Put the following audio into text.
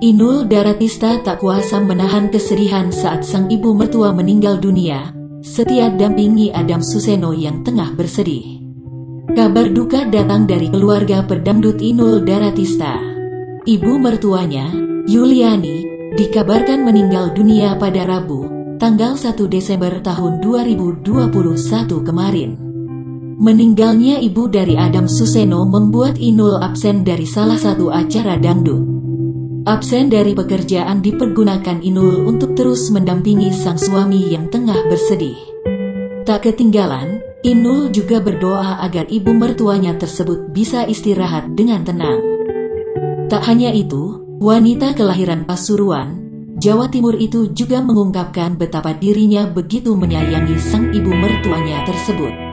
Inul Daratista tak kuasa menahan kesedihan saat sang ibu mertua meninggal dunia, setia dampingi Adam Suseno yang tengah bersedih. Kabar duka datang dari keluarga pedangdut Inul Daratista. Ibu mertuanya, Yuliani, dikabarkan meninggal dunia pada Rabu, tanggal 1 Desember tahun 2021 kemarin. Meninggalnya ibu dari Adam Suseno membuat Inul absen dari salah satu acara dangdut. Absen dari pekerjaan dipergunakan Inul untuk terus mendampingi sang suami yang tengah bersedih. Tak ketinggalan, Inul juga berdoa agar ibu mertuanya tersebut bisa istirahat dengan tenang. Tak hanya itu, wanita kelahiran Pasuruan, Jawa Timur itu juga mengungkapkan betapa dirinya begitu menyayangi sang ibu mertuanya tersebut.